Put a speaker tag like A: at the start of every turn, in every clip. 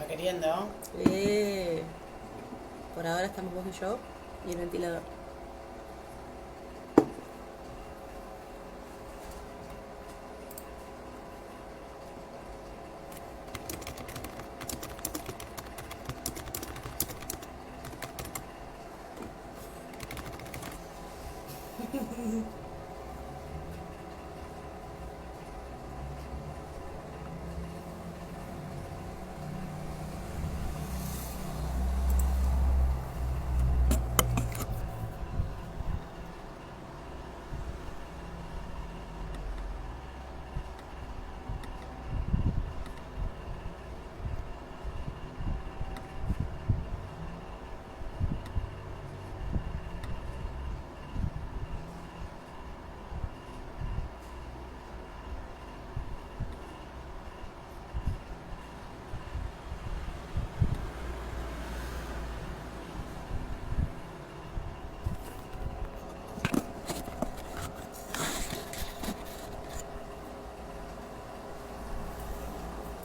A: queriendo.
B: Eh, por ahora estamos vos y yo y el ventilador.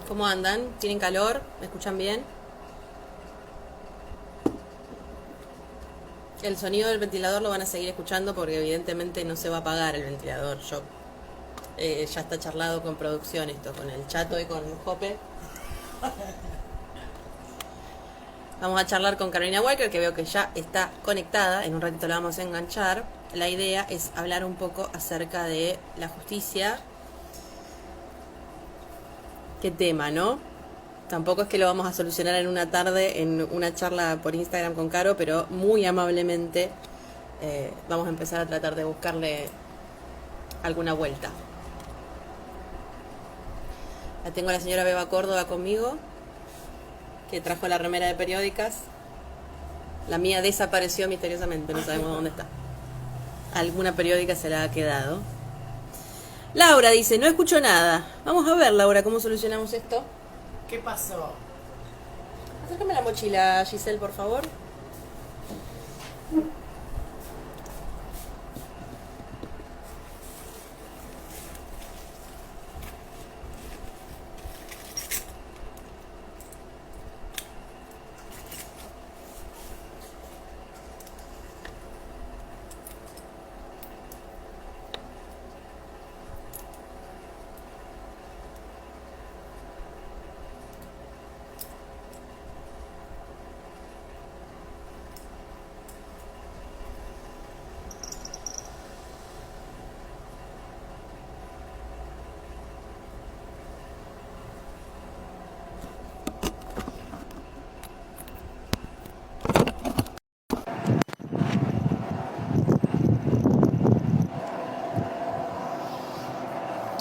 B: ¿Cómo andan? ¿Tienen calor? ¿Me escuchan bien? El sonido del ventilador lo van a seguir escuchando porque evidentemente no se va a apagar el ventilador. Ya está charlado con producción esto, con el Chato y con Jope. Vamos a charlar con Carolina Walker, que veo que ya está conectada. En un ratito la vamos a enganchar. La idea es hablar un poco acerca de la justicia. ¿Qué tema, no? Tampoco es que lo vamos a solucionar en una tarde, en una charla por Instagram con Caro, pero muy amablemente vamos a empezar a tratar de buscarle alguna vuelta. La tengo a la señora Beba Córdoba conmigo, que trajo la remera de periódicas. La mía desapareció misteriosamente, no sabemos dónde está. Alguna periódica se la ha quedado. Laura dice, no escucho nada. Vamos a ver, Laura, cómo solucionamos esto.
A: ¿Qué pasó?
B: Acércame la mochila, Giselle, por favor.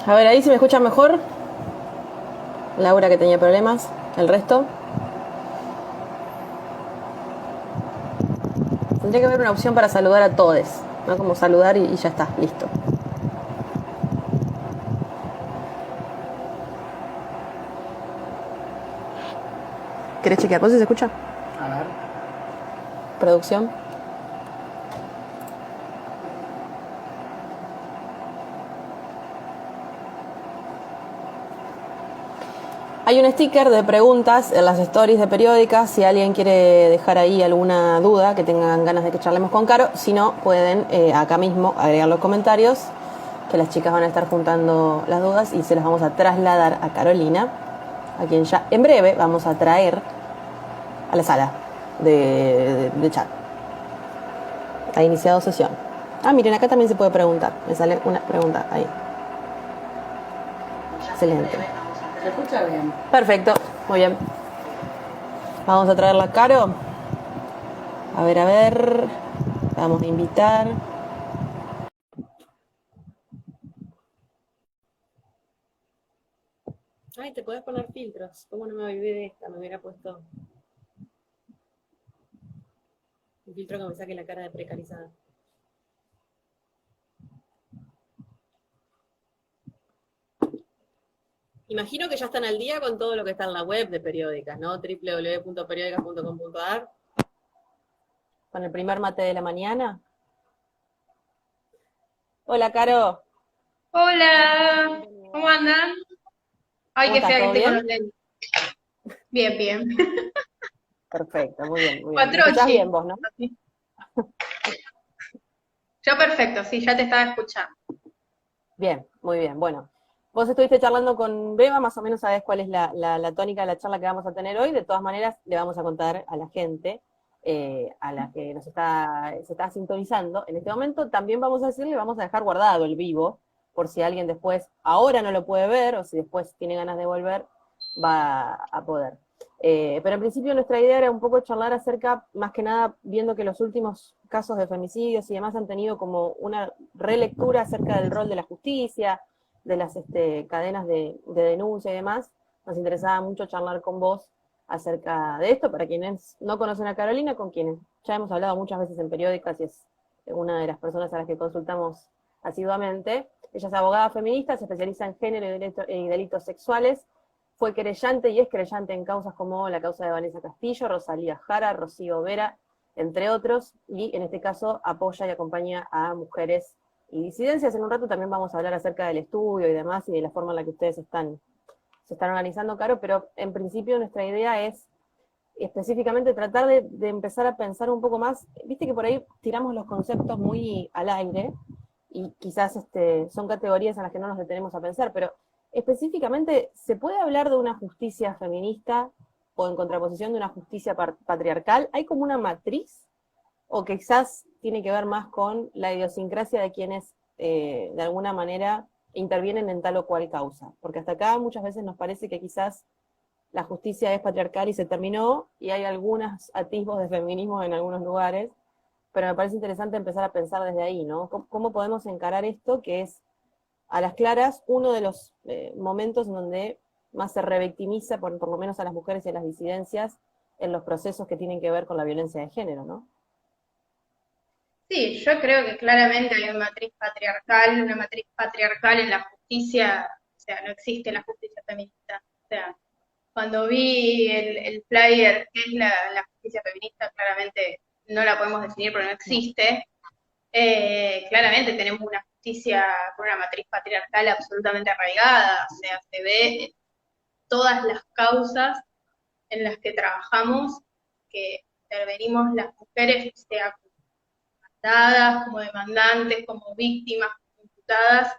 B: A ver, ahí si me escuchan mejor. Laura que tenía problemas. El resto. Tendría que haber una opción para saludar a todos, ¿no? Como saludar y ya está, listo. ¿Querés chequear? ¿Vos si se escucha?
A: A ver.
B: Producción. Hay un sticker de preguntas en las stories de periódicas. Si alguien quiere dejar ahí alguna duda, que tengan ganas de que charlemos con Caro. Si no, pueden acá mismo agregar los comentarios, que las chicas van a estar juntando las dudas y se las vamos a trasladar a Carolina, a quien ya en breve vamos a traer a la sala de chat. Ha iniciado sesión. Ah, miren, acá también se puede preguntar. Me sale una pregunta ahí. Excelente.
A: ¿Se escucha bien?
B: Perfecto, muy bien. Vamos a traerla a Caro. A ver. Vamos a invitar. Ay, te podés poner filtros. ¿Cómo no me olvidé de esta? Me hubiera puesto un filtro que me saque la cara de precarizada. Imagino que ya están al día con todo lo que está en la web de periódicas, ¿no? www.periodicas.com.ar. Con el primer mate de la mañana. Hola, Caro.
C: Hola, ¿cómo andan? Ay,
B: ¿Cómo
C: qué
B: estás?
C: fea que
B: ¿Todo
C: estoy con los
B: bien?
C: lentes. Bien, bien.
B: Perfecto, muy bien, muy bien. ¿Me escuchás bien
C: Cuatrochi.
B: vos, no?
C: Yo perfecto, sí, ya te estaba escuchando.
B: Bien, muy bien. Bueno, vos estuviste charlando con Beba, más o menos sabés cuál es la tónica de la charla que vamos a tener hoy. De todas maneras, le vamos a contar a la gente, a la que se está sintonizando en este momento, también vamos a decirle, vamos a dejar guardado el vivo, por si alguien después, ahora no lo puede ver, o si después tiene ganas de volver, va a poder. Pero en principio nuestra idea era un poco charlar acerca, más que nada, viendo que los últimos casos de femicidios y demás han tenido como una relectura acerca del rol de la justicia, de las cadenas de denuncia y demás. Nos interesaba mucho charlar con vos acerca de esto, para quienes no conocen a Carolina, con quienes ya hemos hablado muchas veces en periódicas y es una de las personas a las que consultamos asiduamente. Ella es abogada feminista, se especializa en género y delitos sexuales, fue querellante y es querellante en causas como la causa de Vanessa Castillo, Rosalía Jara, Rocío Vera, entre otros, y en este caso apoya y acompaña a mujeres y disidencias. En un rato también vamos a hablar acerca del estudio y demás y de la forma en la que ustedes se están organizando, Caro, pero en principio nuestra idea es específicamente tratar de empezar a pensar un poco más. Viste que por ahí tiramos los conceptos muy al aire y quizás son categorías en las que no nos detenemos a pensar, pero específicamente, ¿se puede hablar de una justicia feminista o en contraposición de una justicia patriarcal? ¿Hay como una matriz o quizás tiene que ver más con la idiosincrasia de quienes de alguna manera intervienen en tal o cual causa? Porque hasta acá muchas veces nos parece que quizás la justicia es patriarcal y se terminó, y hay algunos atisbos de feminismo en algunos lugares, pero me parece interesante empezar a pensar desde ahí, ¿no? ¿Cómo podemos encarar esto que es, a las claras, uno de los momentos en donde más se revictimiza, por lo menos a las mujeres y a las disidencias, en los procesos que tienen que ver con la violencia de género, ¿no?
C: Sí, yo creo que claramente hay una matriz patriarcal en la justicia, o sea, no existe la justicia feminista. O sea, cuando vi el flyer, que es la justicia feminista, claramente no la podemos definir porque no
B: No.
C: existe. Claramente tenemos una justicia con una matriz patriarcal absolutamente arraigada, o sea, se ve en todas las causas en las que trabajamos, que intervenimos las mujeres, sea como dadas, como demandantes, como víctimas, como imputadas,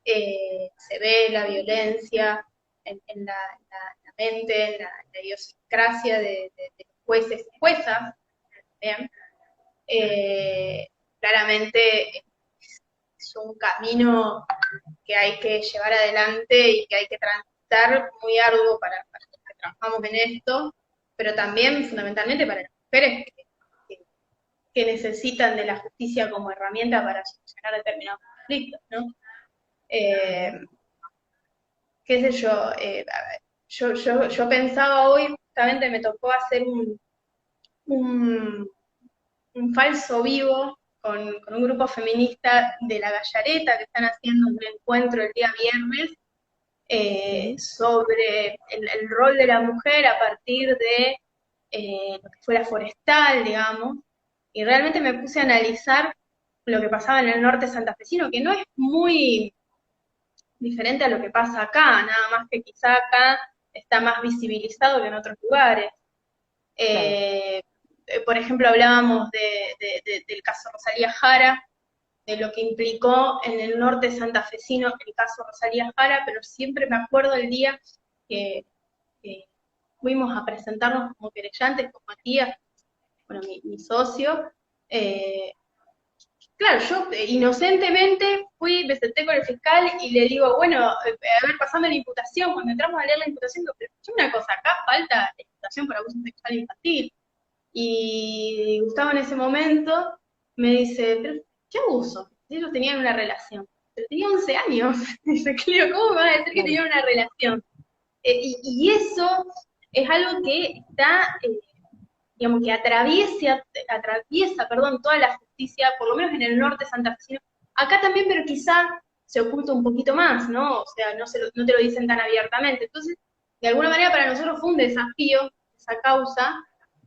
C: se ve la violencia en la mente, en la idiosincrasia de jueces y juezas, ¿bien? Claramente es un camino que hay que llevar adelante y que hay que transitar muy arduo para los que trabajamos en esto, pero también fundamentalmente para las mujeres que, que necesitan de la justicia como herramienta para solucionar determinados conflictos, ¿no? Eh, qué sé yo, yo pensaba hoy, justamente me tocó hacer un, un falso vivo con un grupo feminista de La Gallareta que están haciendo un encuentro el día viernes
B: Ujú.
C: sobre el rol de la mujer a partir de lo que fue la forestal, digamos, y realmente me puse a analizar lo que pasaba en el norte santafesino, que no es muy diferente a lo que pasa acá, nada más que quizá acá está más visibilizado que en otros lugares.
B: Claro.
C: Eh, por ejemplo, hablábamos del caso Rosalía Jara, de lo que implicó en el norte santafesino el caso Rosalía Jara, pero siempre me acuerdo el día que, que fuimos a presentarnos como querellantes con Matías, bueno, mi socio. eh, claro, yo inocentemente fui, me senté con el fiscal y le digo, bueno, a ver, pasame la imputación. Cuando entramos a leer la imputación, digo, pero escuchame una cosa, acá falta la imputación por abuso sexual infantil. Y Gustavo en ese momento me dice, pero ¿qué abuso? Ellos tenían una relación. Pero tenía 11 años. Dice, claro, ¿cómo me van a decir que
B: Claro.
C: tenían una relación? Y eso es algo que está, digamos, que atraviesa, perdón, toda la justicia, por lo menos en el norte santafesino. Acá también, pero quizá se oculta un poquito más, ¿no? O sea, no te lo dicen tan abiertamente. Entonces, de alguna manera para nosotros fue un desafío esa causa,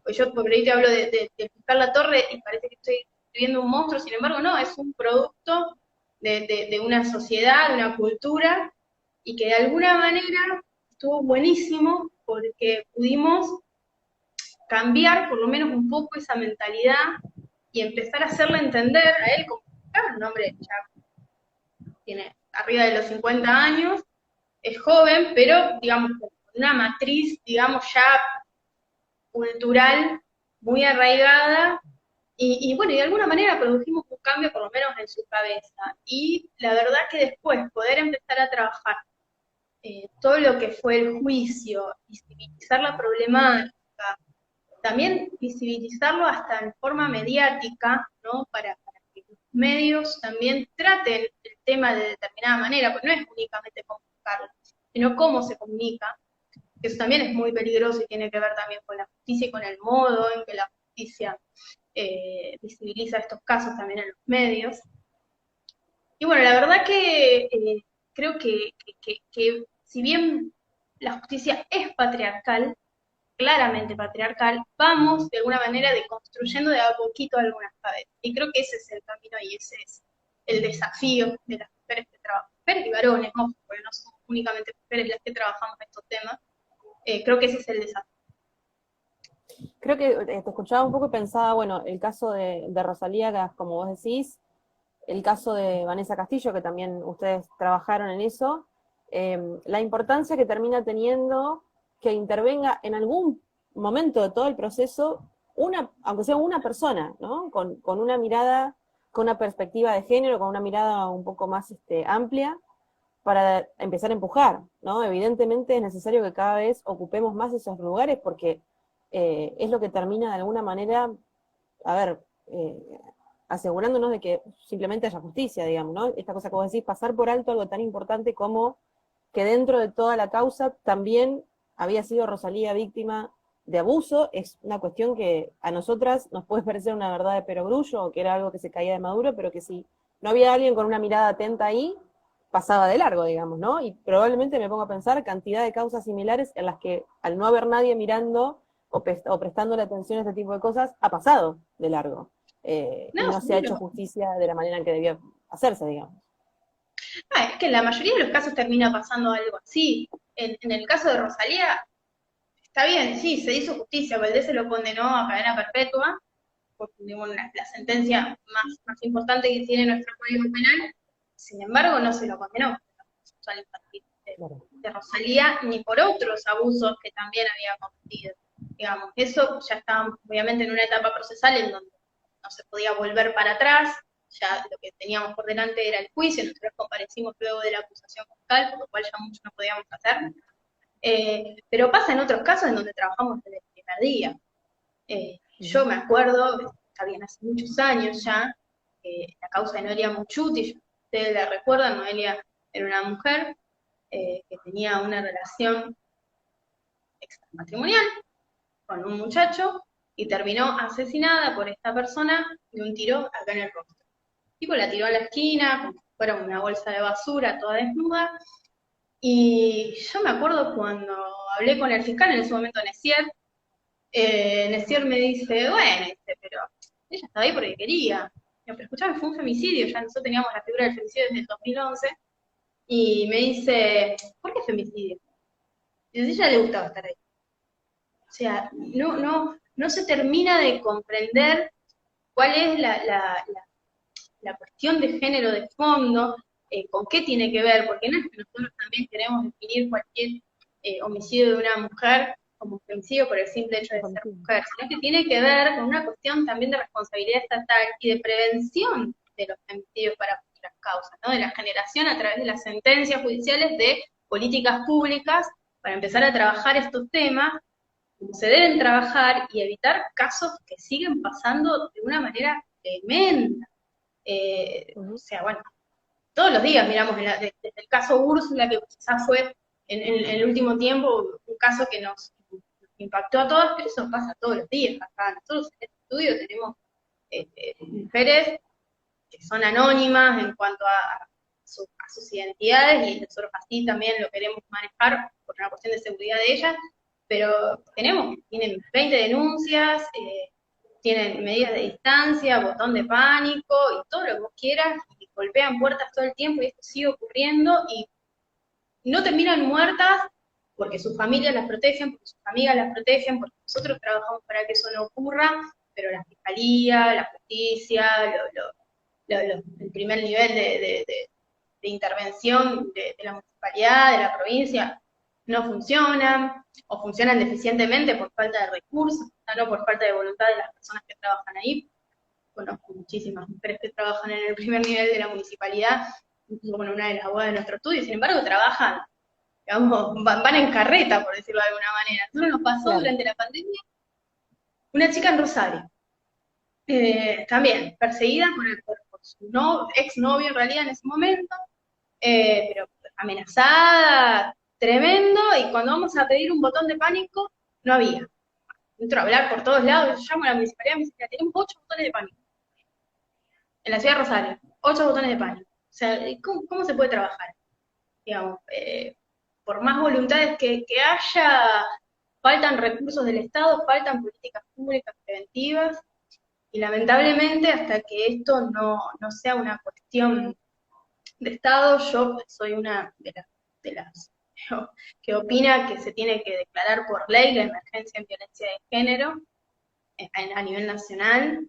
C: pues yo por ahí te hablo de fiscal La Torre y parece que estoy viendo un monstruo, sin embargo, no, es un producto de una sociedad, de una cultura, y que de alguna manera estuvo buenísimo porque pudimos cambiar por lo menos un poco esa mentalidad y empezar a hacerle entender a él como, claro, un hombre ya tiene arriba de los 50 años, es joven, pero digamos con una matriz, digamos ya cultural muy arraigada, y bueno, y de alguna manera produjimos un cambio por lo menos en su cabeza. Y la verdad que después poder empezar a trabajar todo lo que fue el juicio, visibilizar la problemática, también visibilizarlo hasta en forma mediática, ¿no? Para que los medios también traten el tema de determinada manera, porque no es únicamente comunicarlo, sino cómo se comunica, que eso también es muy peligroso y tiene que ver también con la justicia y con el modo en que la justicia visibiliza estos casos también en los medios. Y bueno, la verdad que creo que si bien la justicia es patriarcal, claramente patriarcal, vamos de alguna manera deconstruyendo de a poquito algunas cabezas. Y creo que ese es el camino y ese es el desafío de las mujeres que trabajan, mujeres y varones, ¿no? Porque no somos únicamente mujeres las que trabajamos estos temas. Creo que ese es el desafío.
B: Creo que te escuchaba un poco y pensaba, bueno, el caso de Rosalía, como vos decís, el caso de Vanessa Castillo, que también ustedes trabajaron en eso, la importancia que termina teniendo que intervenga en algún momento de todo el proceso, aunque sea una persona, ¿no? Con una mirada, con una perspectiva de género, con una mirada un poco más amplia, para empezar a empujar, ¿no? Evidentemente es necesario que cada vez ocupemos más esos lugares porque es lo que termina de alguna manera, a ver, asegurándonos de que simplemente haya justicia, digamos, ¿no? Esta cosa que vos decís, pasar por alto algo tan importante como que dentro de toda la causa también había sido Rosalía víctima de abuso, es una cuestión que a nosotras nos puede parecer una verdad de perogrullo, o que era algo que se caía de maduro, pero que si no había alguien con una mirada atenta ahí, pasaba de largo, digamos, ¿no? Y probablemente me pongo a pensar cantidad de causas similares en las que al no haber nadie mirando o prestándole atención a este tipo de cosas, ha pasado de largo. Y
C: No,
B: no se ha
C: seguro.
B: hecho justicia de la manera en que debía hacerse, digamos.
C: Es que en la mayoría de los casos termina pasando algo así. En el caso de Rosalía, está bien, sí, se hizo justicia, Valdés se lo condenó a cadena perpetua, por digamos, la sentencia más importante que tiene nuestro Código Penal, sin embargo no se lo condenó por el abuso sexual infantil de Rosalía, ni por otros abusos que también había cometido. Digamos, eso ya estábamos obviamente en una etapa procesal en donde no se podía volver para atrás, ya lo que teníamos por delante era el juicio, nosotros comparecimos luego de la acusación fiscal, por lo cual ya mucho no podíamos hacer. Pero pasa en otros casos en donde trabajamos desde el primer día. Yo me acuerdo, está bien, hace muchos años ya, la causa de Noelia Muchuti, ustedes la recuerdan, Noelia era una mujer que tenía una relación extramatrimonial con un muchacho y terminó asesinada por esta persona de un tiro acá en el rostro. El tipo la tiró a la esquina, como si fuera una bolsa de basura, toda desnuda, y yo me acuerdo cuando hablé con el fiscal, en ese momento Necier me dice, bueno, pero ella estaba ahí porque quería. Pero escuchame, fue un femicidio, ya nosotros teníamos la figura del femicidio desde el 2011, y me dice, ¿por qué femicidio? Y a ella le gustaba estar ahí. O sea, no se termina de comprender cuál es la cuestión de género de fondo, con qué tiene que ver, porque no es que nosotros también queremos definir cualquier homicidio de una mujer como femicidio por el simple hecho de ser mujer, sino que tiene que ver con una cuestión también de responsabilidad estatal y de prevención de los femicidios para futuras causas, ¿no? De la generación a través de las sentencias judiciales de políticas públicas para empezar a trabajar estos temas como se deben trabajar y evitar casos que siguen pasando de una manera tremenda. O sea, bueno, todos los días miramos desde el caso Úrsula, que quizás fue en el último tiempo un caso que nos impactó a todos, pero eso pasa todos los días acá. Nosotros en este estudio tenemos mujeres que son anónimas en cuanto a sus identidades, y nosotros así también lo queremos manejar por una cuestión de seguridad de ellas, pero tienen 20 denuncias, tienen medidas de distancia, botón de pánico y todo lo que vos quieras, y golpean puertas todo el tiempo y esto sigue ocurriendo y no terminan muertas porque sus familias las protegen, porque sus amigas las protegen, porque nosotros trabajamos para que eso no ocurra, pero la fiscalía, la justicia, el primer nivel de intervención de la municipalidad, de la provincia, no funcionan, o funcionan deficientemente por falta de recursos, no por falta de voluntad de las personas que trabajan ahí. Conozco muchísimas mujeres que trabajan en el primer nivel de la municipalidad, incluso con una de las abogadas de nuestro estudio, sin embargo trabajan, digamos, van en carreta, por decirlo de alguna manera. Nosotros nos pasó durante la pandemia una chica en Rosario, también perseguida por su exnovio en realidad en ese momento, pero amenazada, tremendo, y cuando vamos a pedir un botón de pánico, no había. Entro a hablar por todos lados, yo llamo a la municipalidad y me dicen, tenemos 8 botones de pánico. En la ciudad de Rosario, 8 botones de pánico. O sea, ¿cómo se puede trabajar? Digamos, por más voluntades que haya, faltan recursos del Estado, faltan políticas públicas preventivas, y lamentablemente hasta que esto no sea una cuestión de Estado, yo soy una de las que opina que se tiene que declarar por ley la emergencia en violencia de género a nivel nacional,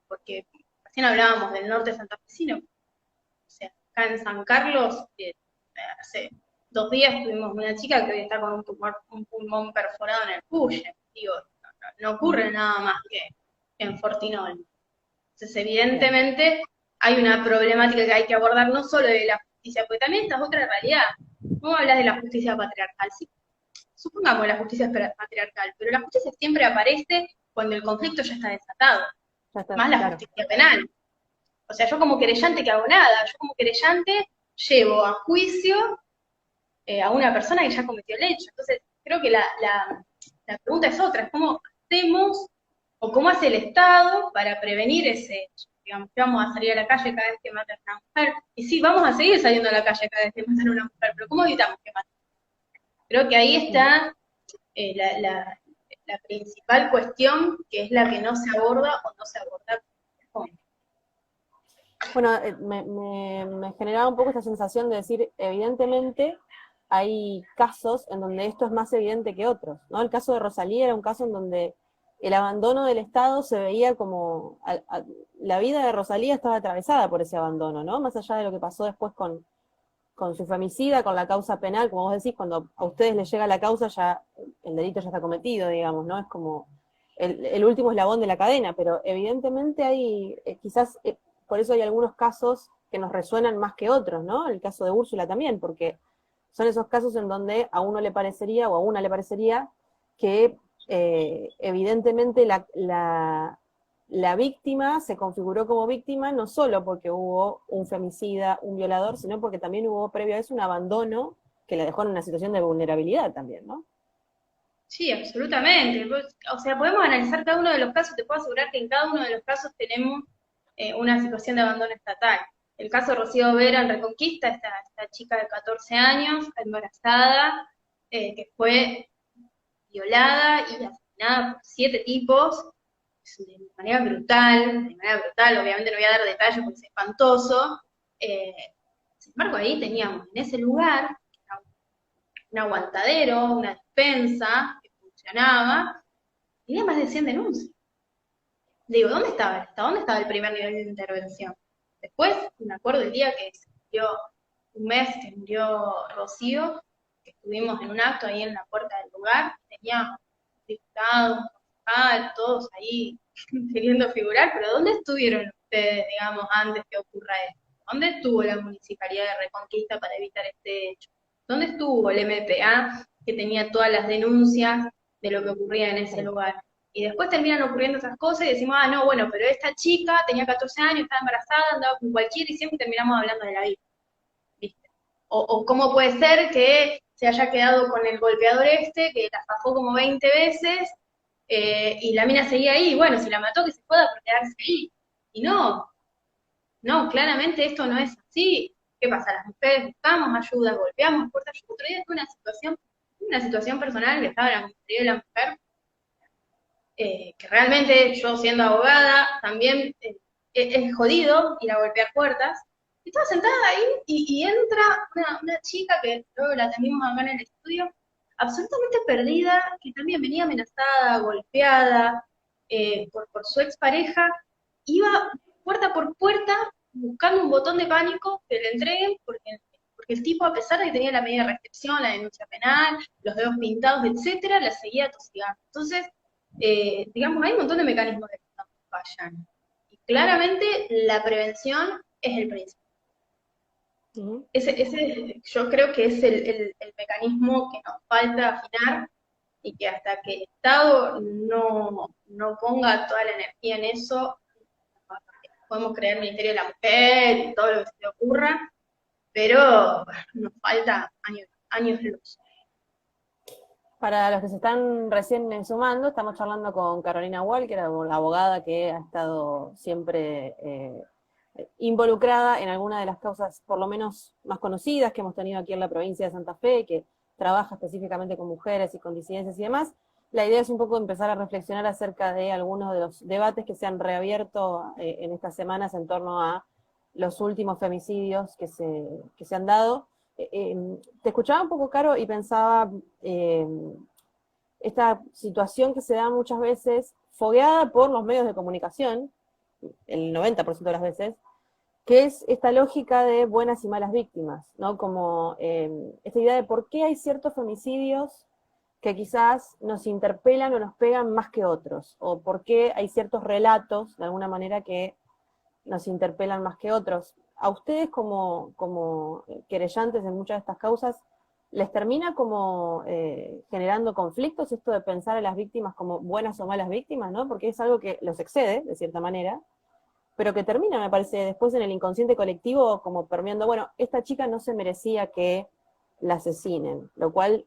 C: porque recién hablábamos del norte santafesino, o sea, acá en San Carlos, hace 2 días tuvimos una chica que hoy está con un pulmón perforado en el Puye. Digo, no ocurre nada más que en Fortinol. Entonces, evidentemente, hay una problemática que hay que abordar no solo de la justicia, porque también esta es otra realidad. ¿Cómo hablas de la justicia patriarcal? Sí, supongamos la justicia patriarcal, pero la justicia siempre aparece cuando el conflicto ya está desatado, más la justicia penal. O sea, yo como querellante que hago nada, yo como querellante llevo a juicio a una persona que ya cometió el hecho. Entonces, creo que la pregunta es otra, es cómo hacemos o cómo hace el Estado para prevenir ese hecho. Digamos, que vamos a salir a la calle cada vez que matan a una mujer, y sí, vamos a seguir saliendo a la calle cada vez que matan a una mujer, pero ¿cómo evitamos que maten? Creo que ahí está la principal cuestión, que es la que no se aborda o no se aborda con.
B: Bueno, me generaba un poco esta sensación de decir, evidentemente hay casos en donde esto es más evidente que otros, ¿no? El caso de Rosalía era un caso en donde el abandono del Estado se veía como, la vida de Rosalía estaba atravesada por ese abandono, ¿no? Más allá de lo que pasó después con su femicida, con la causa penal, como vos decís, cuando a ustedes les llega la causa, ya el delito ya está cometido, digamos, ¿no? Es como el último eslabón de la cadena, pero evidentemente hay, quizás, por eso hay algunos casos que nos resuenan más que otros, ¿no? El caso de Úrsula también, porque son esos casos en donde a uno le parecería, o a una le parecería, que evidentemente la víctima se configuró como víctima no solo porque hubo un femicida, un violador, sino porque también hubo previo a eso un abandono que la dejó en una situación de vulnerabilidad también, ¿no?
C: Sí, absolutamente. O sea, podemos analizar cada uno de los casos, te puedo asegurar que en cada uno de los casos tenemos una situación de abandono estatal. El caso de Rocío Vera en Reconquista, esta chica de 14 años, embarazada, que fue violada y asesinada por 7 tipos, de manera brutal, obviamente no voy a dar detalles porque es espantoso. Sin embargo, ahí teníamos en ese lugar un aguantadero, una despensa que funcionaba, y había más de 100 denuncias. Digo, ¿dónde estaba el Estado? ¿Dónde estaba el primer nivel de intervención? Después, me acuerdo el día que se murió, un mes que murió Rocío, que estuvimos en un acto ahí en la puerta del lugar, teníamos diputados, todos ahí queriendo figurar, pero ¿dónde estuvieron ustedes, digamos, antes que ocurra esto? ¿Dónde estuvo la Municipalidad de Reconquista para evitar este hecho? ¿Dónde estuvo el MPA que tenía todas las denuncias de lo que ocurría en ese lugar? Y después terminan ocurriendo esas cosas y decimos, no, bueno, pero esta chica tenía 14 años, estaba embarazada, andaba con cualquiera y siempre terminamos hablando de la vida. ¿Viste? O cómo puede ser que se haya quedado con el golpeador que la fajó como 20 veces, y la mina seguía ahí, y bueno, si la mató que se joda por quedarse ahí. Y no, claramente esto no es así. ¿Qué pasa? Las mujeres buscamos ayuda, golpeamos puertas. Yo otro día tuve una situación personal que estaba en la Comisaría de la Mujer, que realmente yo siendo abogada también es jodido ir a golpear puertas. Estaba sentada ahí y entra una chica que luego la atendimos acá en el estudio, absolutamente perdida, que también venía amenazada, golpeada por su expareja, iba puerta por puerta buscando un botón de pánico que le entreguen, porque el tipo, a pesar de que tenía la medida de restricción, la denuncia penal, los dedos pintados, etcétera, la seguía atosigando. Entonces, digamos, hay un montón de mecanismos de que no fallan. Y claramente la prevención es el principio. Ese yo creo que es el mecanismo que nos falta afinar y que hasta que el Estado no ponga toda la energía en eso, podemos crear el Ministerio de la Mujer y todo lo que se le ocurra, pero nos falta años luz.
B: Para los que se están recién sumando, estamos charlando con Carolina Walker, la abogada que ha estado siempre involucrada en alguna de las causas, por lo menos más conocidas, que hemos tenido aquí en la provincia de Santa Fe, que trabaja específicamente con mujeres y con disidencias y demás. La idea es un poco empezar a reflexionar acerca de algunos de los debates que se han reabierto en estas semanas en torno a los últimos femicidios que se han dado. Te escuchaba un poco, Caro, y pensaba esta situación que se da muchas veces fogueada por los medios de comunicación, el 90% de las veces, que es esta lógica de buenas y malas víctimas, ¿no? Como esta idea de por qué hay ciertos femicidios que quizás nos interpelan o nos pegan más que otros, o por qué hay ciertos relatos, de alguna manera, que nos interpelan más que otros. A ustedes como querellantes en muchas de estas causas, ¿les termina como generando conflictos esto de pensar a las víctimas como buenas o malas víctimas, ¿no? Porque es algo que los excede, de cierta manera, pero que termina, me parece, después en el inconsciente colectivo como permeando, bueno, esta chica no se merecía que la asesinen, lo cual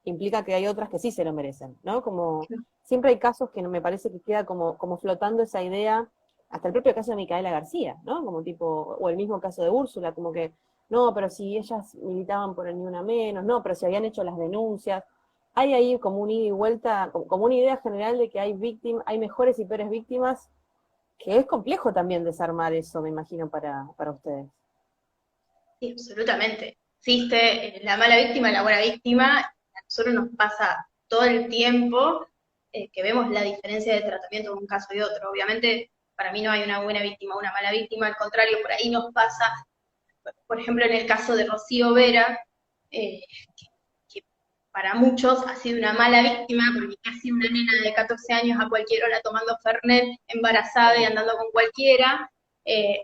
B: implica que hay otras que sí se lo merecen, ¿no? Como siempre hay casos que me parece que queda como flotando esa idea, hasta el propio caso de Micaela García, ¿no? Como tipo, o el mismo caso de Úrsula, como que, no, pero si ellas militaban por el Ni Una Menos, no, pero si habían hecho las denuncias, hay ahí como un ida y vuelta, como una idea general de que hay mejores y peores víctimas, que es complejo también desarmar eso, me imagino, para ustedes.
C: Sí, absolutamente. Existe la mala víctima, la buena víctima. A nosotros nos pasa todo el tiempo que vemos la diferencia de tratamiento de un caso y otro. Obviamente, para mí no hay una buena víctima o una mala víctima, al contrario, por ahí nos pasa, por ejemplo, en el caso de Rocío Vera, que para muchos ha sido una mala víctima, porque casi una nena de 14 años a cualquier hora tomando Fernet, embarazada y andando con cualquiera.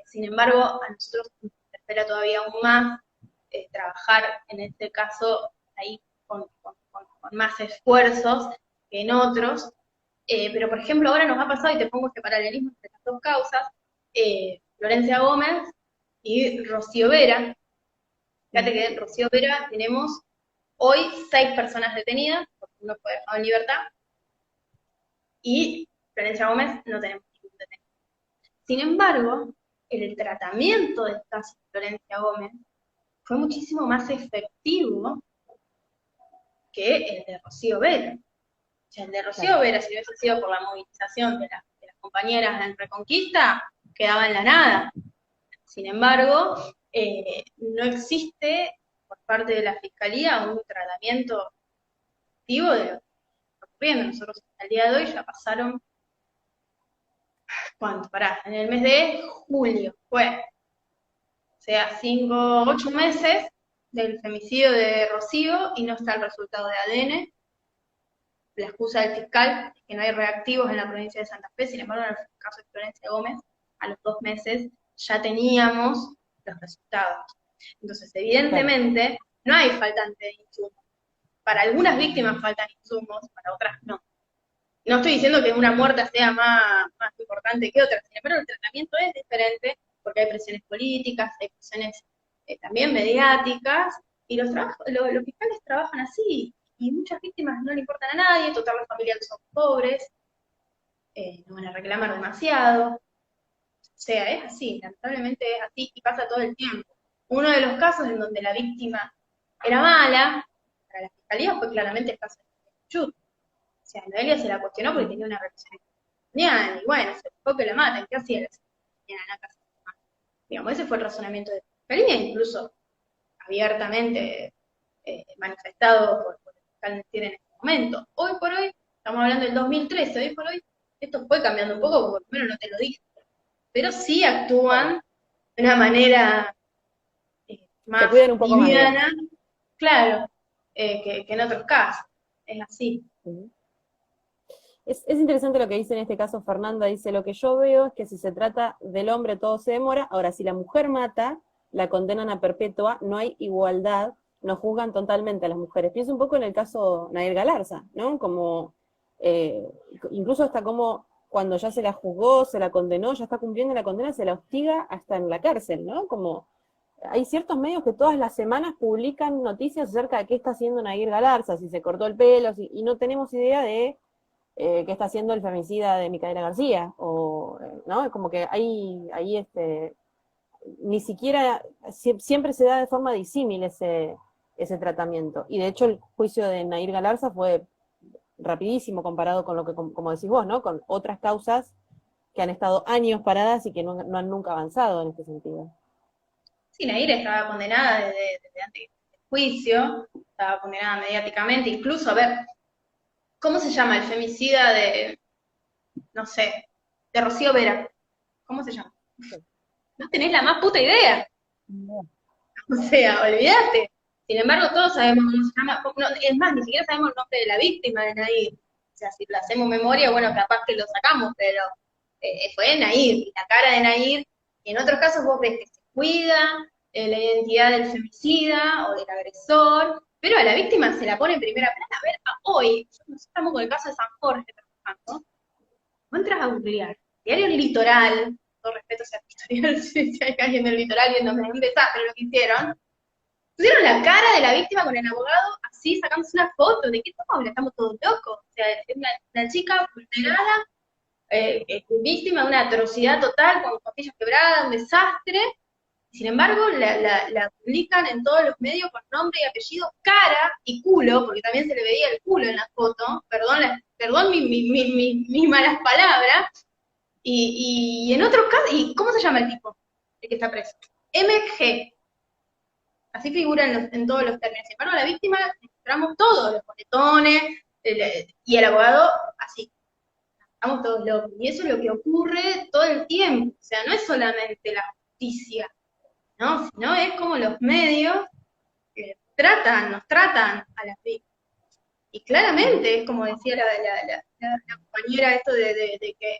C: Sin embargo, a nosotros nos espera todavía aún más trabajar en este caso ahí con más esfuerzos que en otros. Pero, por ejemplo, ahora nos ha pasado, y te pongo este paralelismo entre las dos causas, Florencia Gómez y Rocío Vera. Fíjate que en Rocío Vera tenemos hoy 6 personas detenidas, porque uno fue dejado en libertad, y Florencia Gómez no tenemos ningún detenido. Sin embargo, el tratamiento del caso de Florencia Gómez fue muchísimo más efectivo que el de Rocío Vera. O sea, el de Rocío Vera, si hubiese sido por la movilización de las compañeras en Reconquista, quedaba en la nada. Sin embargo, no existe por parte de la Fiscalía un tratamiento efectivo de lo que está ocurriendo. Nosotros al día de hoy ya pasaron, ¿cuánto? En el mes de julio fue, o sea, 5, 8 meses del femicidio de Rocío y no está el resultado de ADN. La excusa del fiscal es que no hay reactivos en la provincia de Santa Fe. Sin embargo, en el caso de Florencia Gómez, a los 2 meses ya teníamos los resultados. Entonces, evidentemente, no hay faltante de insumos. Para algunas víctimas faltan insumos, para otras no. No estoy diciendo que una muerta sea más importante que otra, sin embargo, el tratamiento es diferente porque hay presiones políticas, hay presiones también mediáticas, y los fiscales trabajan así, y muchas víctimas no le importan a nadie, total los familiares son pobres, no van a reclamar demasiado. O sea, es así, lamentablemente es así, y pasa todo el tiempo. Uno de los casos en donde la víctima era mala, para la fiscalía fue claramente el caso de Chut. O sea, Noelia se la cuestionó porque tenía una relación matrimonial, y bueno, se dejó que la maten, ¿qué hacía en la casa? Digamos, ese fue el razonamiento de la fiscalía, incluso abiertamente manifestado por el están en este momento. Hoy por hoy, estamos hablando del 2013, hoy por hoy, esto fue cambiando un poco, porque primero no te lo dije, pero sí actúan de una manera
B: Se
C: más
B: cuidan un poco más, digamos.
C: liviana, claro, que en otros casos. Es así.
B: Ujú. Es interesante lo que dice en este caso Fernanda, dice, lo que yo veo es que si se trata del hombre todo se demora, ahora si la mujer mata, la condenan a perpetua, no hay igualdad, nos juzgan totalmente a las mujeres. Pienso un poco en el caso Nair Galarza, ¿no? Como, eh, incluso hasta como cuando ya se la juzgó, se la condenó, ya está cumpliendo la condena, se la hostiga hasta en la cárcel, ¿no? Como hay ciertos medios que todas las semanas publican noticias acerca de qué está haciendo Nair Galarza, si se cortó el pelo, y no tenemos idea de qué está haciendo el femicida de Micaela García, o, ¿no? Como que ahí ni siquiera, siempre se da de forma disímil ese tratamiento. Y de hecho el juicio de Nair Galarza fue rapidísimo comparado con lo que, como decís vos, ¿no? Con otras causas que han estado años paradas y que no han nunca avanzado en este sentido.
C: Sí, Nair estaba condenada desde antes del juicio, estaba condenada mediáticamente, incluso, a ver, ¿cómo se llama el femicida de, no sé, de Rocío Vera? ¿Cómo se llama? No tenés la más puta idea.
B: No.
C: O sea, olvídate. Sin embargo, todos sabemos cómo se llama. No, es más, ni siquiera sabemos el nombre de la víctima de Nair. O sea, si lo hacemos memoria, bueno, capaz que lo sacamos, pero fue Nair, y la cara de Nair. Y en otros casos vos ves que se cuida la identidad del femicida o del agresor, pero a la víctima se la pone en primera plana. A ver, hoy, nosotros estamos con el caso de San Jorge trabajando, no entras a googlear, diario El Litoral, todo respeto hacia el litoral, si hay alguien del litoral viéndome un desastre lo que hicieron, pusieron la cara de la víctima con el abogado así, sacándose una foto, ¿de qué estamos hablando? Estamos todos locos, o sea, es una chica vulnerada, víctima de una atrocidad total, con costillas quebradas, un desastre. Sin embargo, la publican en todos los medios con nombre y apellido, cara y culo, porque también se le veía el culo en la foto, perdón mis malas palabras, y en otros casos, ¿y cómo se llama el tipo? El que está preso. MG. Así figura en todos los términos. Sin embargo, a la víctima le mostramos todos, los boletones, y el abogado así. Estamos todos locos. Y eso es lo que ocurre todo el tiempo. O sea, no es solamente la justicia, ¿no? Sino es como los medios nos tratan a las víctimas. Y claramente, es como decía la compañera, esto de que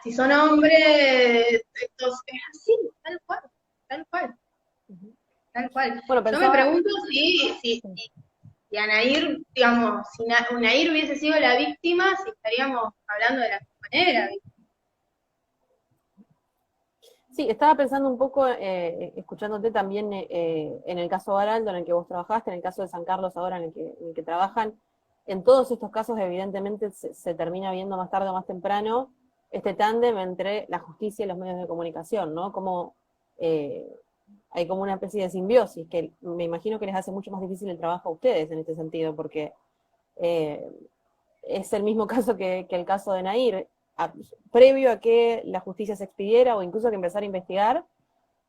C: si son hombres, estos, es así, tal cual, tal cual, tal cual.
B: Bueno,
C: Yo me pregunto si Anair, digamos, si Nair hubiese sido la víctima, si estaríamos hablando de la misma manera.
B: Sí, estaba pensando un poco, escuchándote también en el caso Baraldo, en el que vos trabajaste, en el caso de San Carlos ahora, en el que trabajan. En todos estos casos, evidentemente, se termina viendo más tarde o más temprano este tándem entre la justicia y los medios de comunicación, ¿no? Como hay como una especie de simbiosis, que me imagino que les hace mucho más difícil el trabajo a ustedes en este sentido, porque es el mismo caso que el caso de Nair. Previo a que la justicia se expidiera o incluso que empezara a investigar,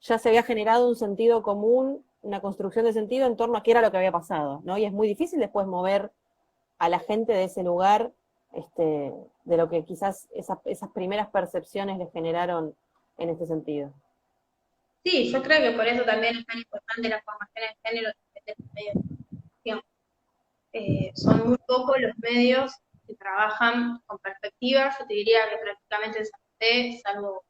B: ya se había generado un sentido común, una construcción de sentido en torno a qué era lo que había pasado, ¿no? Y es muy difícil después mover a la gente de ese lugar, de lo que quizás esas primeras percepciones les generaron en este sentido.
C: Sí, yo creo que por eso también es tan importante la formación en género de los medios de comunicación. Son muy pocos los medios que trabajan con perspectiva. Yo te diría que prácticamente el SACT, salvo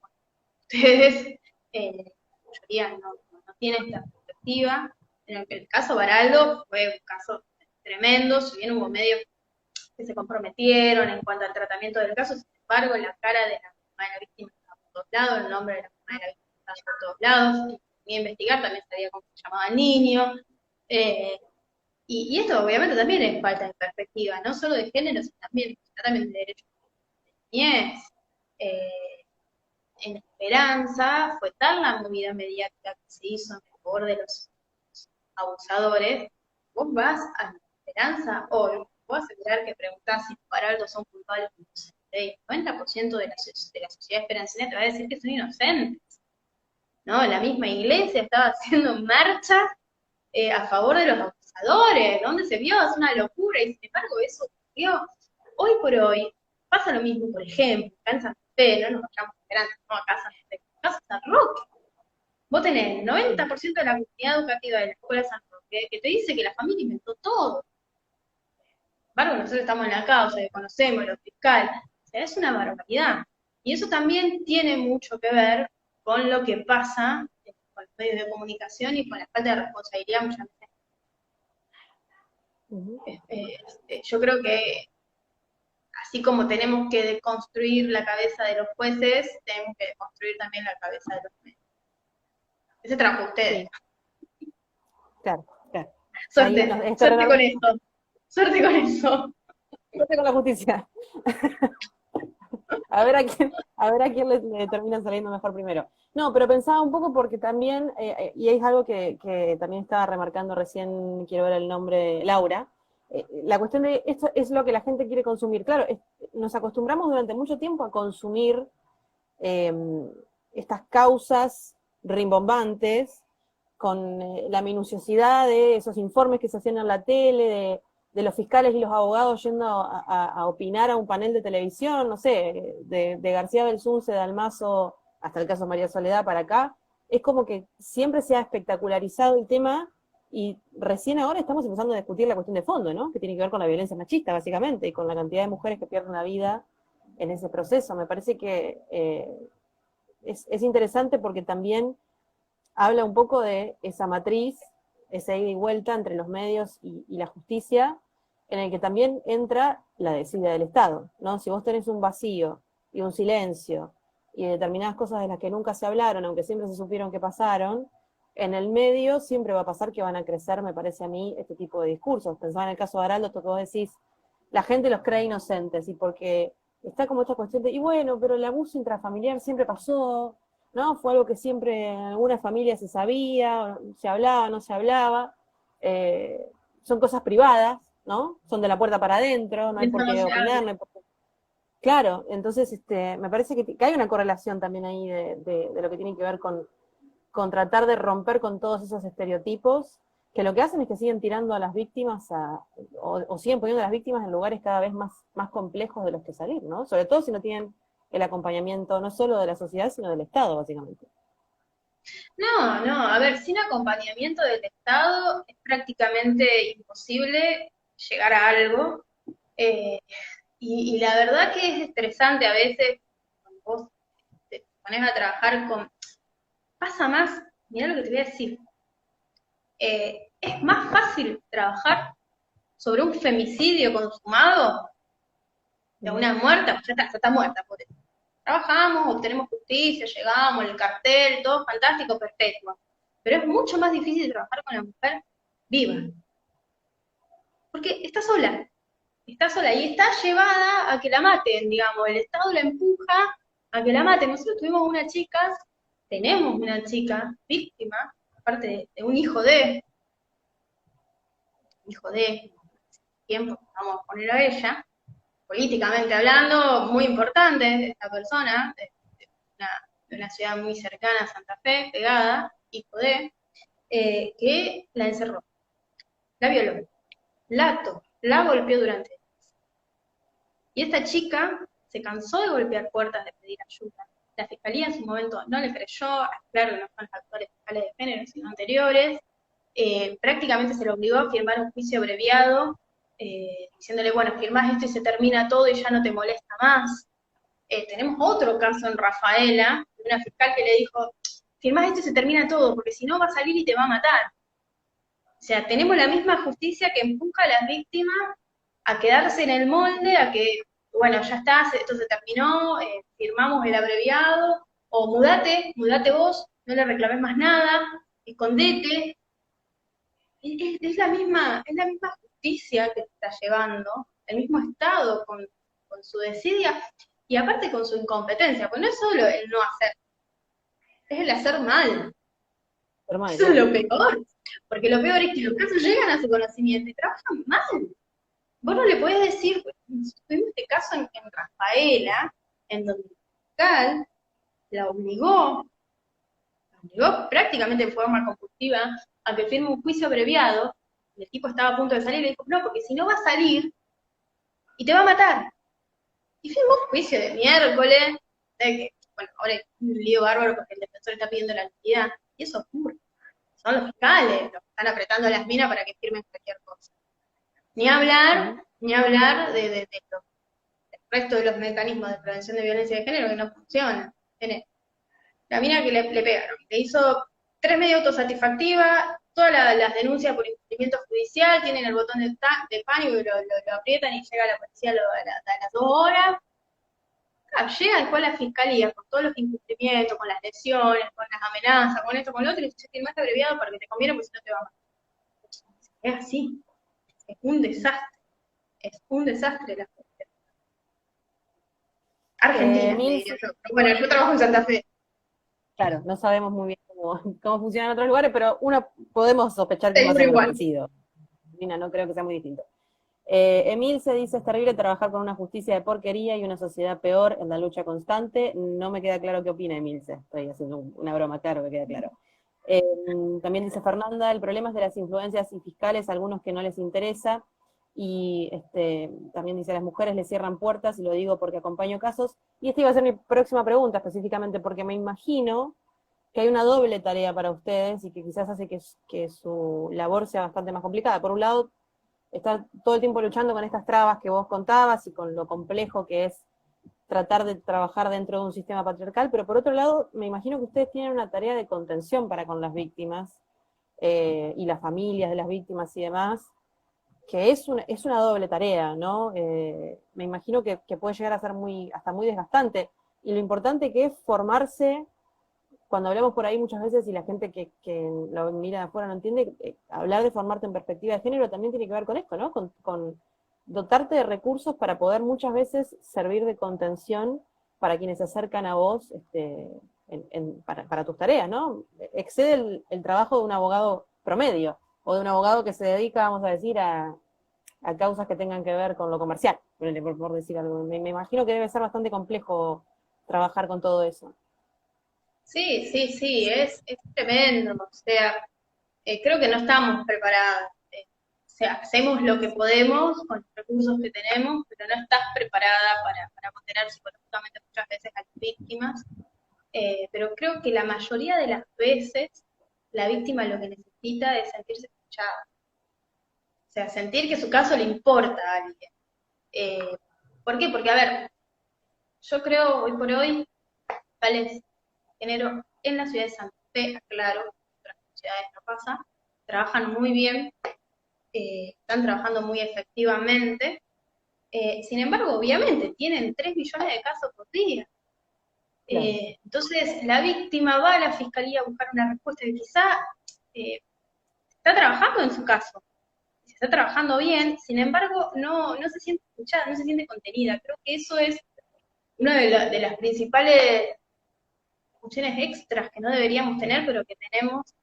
C: ustedes, la mayoría no tiene esta perspectiva. En el caso Baraldo fue un caso tremendo, si bien hubo medios que se comprometieron en cuanto al tratamiento del caso, sin embargo, la cara de la mamá de la víctima estaba por todos lados, el nombre de la mamá de la víctima estaba por todos lados, y investigar también sabía cómo se llamaba el niño. Y esto obviamente también es falta de perspectiva, no solo de género, sino también de derechos de niñez. En Esperanza fue tal la movida mediática que se hizo en favor de los abusadores. Vos vas a Esperanza hoy, puedo asegurar que preguntás si los Baraldos son culpables o inocentes. El 90% de la sociedad esperancina te va a decir que son inocentes, ¿no? La misma iglesia estaba haciendo marcha a favor de los abusadores. abusadores, ¿dónde se vio? Es una locura, y sin embargo eso ocurrió. Hoy por hoy pasa lo mismo, por ejemplo, acá en Santa Fe, no nos vayamos grandes, no, acá en Santa Fe, acá en San Roque. Vos tenés el 90% de la comunidad educativa de la Escuela San Roque que te dice que la familia inventó todo. Sin embargo, nosotros estamos en la causa, que conocemos los fiscales. O sea, es una barbaridad. Y eso también tiene mucho que ver con lo que pasa con los medios de comunicación y con la falta de responsabilidad muchas veces. Yo creo que así como tenemos que deconstruir la cabeza de los jueces, tenemos que deconstruir también la cabeza de los medios. Ese trabajo a ustedes.
B: Sí. Claro, claro.
C: Suerte con eso. Suerte con eso.
B: Suerte con la justicia. A ver a quién le termina saliendo mejor primero. No, pero pensaba un poco porque también, y es algo que también estaba remarcando recién, quiero ver el nombre, Laura, la cuestión de esto es lo que la gente quiere consumir. Claro, nos acostumbramos durante mucho tiempo a consumir estas causas rimbombantes con la minuciosidad de esos informes que se hacían en la tele, de los fiscales y los abogados yendo a opinar a un panel de televisión, no sé, de García Belsunce, de Almazo, hasta el caso María Soledad para acá. Es como que siempre se ha espectacularizado el tema y recién ahora estamos empezando a discutir la cuestión de fondo, ¿no? Que tiene que ver con la violencia machista, básicamente, y con la cantidad de mujeres que pierden la vida en ese proceso. Me parece que es interesante porque también habla un poco de esa matriz, esa ida y vuelta entre los medios y la justicia, en el que también entra la desidia del Estado, ¿no? Si vos tenés un vacío y un silencio y determinadas cosas de las que nunca se hablaron, aunque siempre se supieron que pasaron, en el medio siempre va a pasar que van a crecer, me parece a mí, este tipo de discursos. Pensaba en el caso de Araldo, esto que vos decís, la gente los cree inocentes, y porque está como esta cuestión de, y bueno, pero el abuso intrafamiliar siempre pasó, ¿no? Fue algo que siempre en algunas familias se sabía, se hablaba, no se hablaba, son cosas privadas, ¿no? Son de la puerta para adentro, no hay por qué opinar, no hay por qué... Claro, entonces me parece que hay una correlación también ahí de lo que tiene que ver con tratar de romper con todos esos estereotipos, que lo que hacen es que siguen tirando a las víctimas, o siguen poniendo a las víctimas en lugares cada vez más complejos de los que salir, ¿no? Sobre todo si no tienen el acompañamiento no solo de la sociedad, sino del Estado, básicamente.
C: No, a ver, sin acompañamiento del Estado es prácticamente imposible llegar a algo. Y la verdad que es estresante a veces cuando vos te pones a trabajar con... Pasa más, mirá lo que te voy a decir, es más fácil trabajar sobre un femicidio consumado de una muerta, pues ya está muerta, por eso. Trabajamos, obtenemos justicia, llegamos, el cartel, todo fantástico, perfecto. Pero es mucho más difícil trabajar con la mujer viva. Porque está sola y está llevada a que la maten, digamos, el Estado la empuja a que la maten. Nosotros tenemos una chica víctima, aparte de un hijo de tiempo, vamos a poner a ella, políticamente hablando, muy importante esta persona, de una ciudad muy cercana a Santa Fe, pegada, hijo de, que la encerró, la violó, la ató, la golpeó durante días. Y esta chica se cansó de golpear puertas, de pedir ayuda. La fiscalía en su momento no le creyó, claro que no son los actuales fiscales de género, sino anteriores. Prácticamente se le obligó a firmar un juicio abreviado, diciéndole, bueno, firmás esto y se termina todo y ya no te molesta más. Tenemos otro caso en Rafaela, de una fiscal que le dijo, firmás esto y se termina todo, porque si no va a salir y te va a matar. O sea, tenemos la misma justicia que empuja a las víctimas a quedarse en el molde, a que, bueno, ya está, esto se terminó, firmamos el abreviado, o mudate vos, no le reclames más nada, escondete. Es la misma justicia que se está llevando, el mismo Estado con su desidia, y aparte con su incompetencia, pues no es solo el no hacer, es el hacer mal. Eso es lo peor, porque lo peor es que los casos llegan a su conocimiento y trabajan mal. Vos no le podés decir, tuvimos este caso en Rafaela, en donde el fiscal la obligó prácticamente de forma compulsiva a que firme un juicio abreviado, el tipo estaba a punto de salir, le dijo, no, porque si no va a salir y te va a matar. Y firmó un juicio de miércoles, de que, bueno, ahora es un lío bárbaro porque el defensor está pidiendo la nulidad, y eso ocurre. Son los fiscales los que están apretando las minas para que firmen cualquier cosa. Ni hablar del resto de los mecanismos de prevención de violencia de género que no funcionan. La mina que le pegaron, le hizo 3 medios autosatisfactiva, todas las denuncias por incumplimiento judicial, tienen el botón de pánico y lo aprietan y llega la policía a las 2 horas. Claro, llega después a la fiscalía con todos los incumplimientos, con las lesiones, con las amenazas, con esto, con lo otro, y dice, firmaste abreviado porque te conviene, porque si no te va a matar. Es así, es un desastre la justicia. Argentina, te diría yo. Pero bueno, yo trabajo en Santa Fe.
B: Claro, no sabemos muy bien cómo funciona en otros lugares, pero uno podemos sospechar que es más o menos parecido. No creo que sea muy distinto. Emil se dice, es terrible trabajar con una justicia de porquería y una sociedad peor en la lucha constante. No me queda claro qué opina Emilce. Estoy haciendo una broma, claro que queda claro. También dice Fernanda, el problema es de las influencias y fiscales, algunos que no les interesa. Y también dice, las mujeres le cierran puertas, y lo digo porque acompaño casos. Y esta iba a ser mi próxima pregunta, específicamente porque me imagino que hay una doble tarea para ustedes y que quizás hace que su labor sea bastante más complicada. Por un lado, está todo el tiempo luchando con estas trabas que vos contabas y con lo complejo que es tratar de trabajar dentro de un sistema patriarcal, pero por otro lado, me imagino que ustedes tienen una tarea de contención para con las víctimas y las familias de las víctimas y demás, que es una doble tarea, ¿no? Me imagino que puede llegar a ser hasta muy desgastante, y lo importante que es formarse. Cuando hablamos por ahí muchas veces y la gente que lo mira de afuera no entiende, hablar de formarte en perspectiva de género también tiene que ver con esto, ¿no? Con dotarte de recursos para poder muchas veces servir de contención para quienes se acercan a vos para tus tareas, ¿no? Excede el trabajo de un abogado promedio, o de un abogado que se dedica, vamos a decir, a causas que tengan que ver con lo comercial, por decir algo. Me imagino que debe ser bastante complejo trabajar con todo eso.
C: Sí, es tremendo. O sea, creo que no estamos preparadas. O sea, hacemos lo que podemos con los recursos que tenemos, pero no estás preparada para contener psicológicamente muchas veces a las víctimas. Pero creo que la mayoría de las veces la víctima lo que necesita es sentirse escuchada. O sea, sentir que su caso le importa a alguien. ¿Por qué? Porque, a ver, yo creo hoy por hoy, tales género en la ciudad de Santa Fe, aclaro, en otras ciudades no pasa, trabajan muy bien, están trabajando muy efectivamente, sin embargo, obviamente, tienen 3 millones de casos por día. Claro. Entonces, la víctima va a la fiscalía a buscar una respuesta que quizá está trabajando en su caso, se está trabajando bien, sin embargo, no se siente escuchada, no se siente contenida. Creo que eso es una de las principales funciones extras que no deberíamos tener, pero que tenemos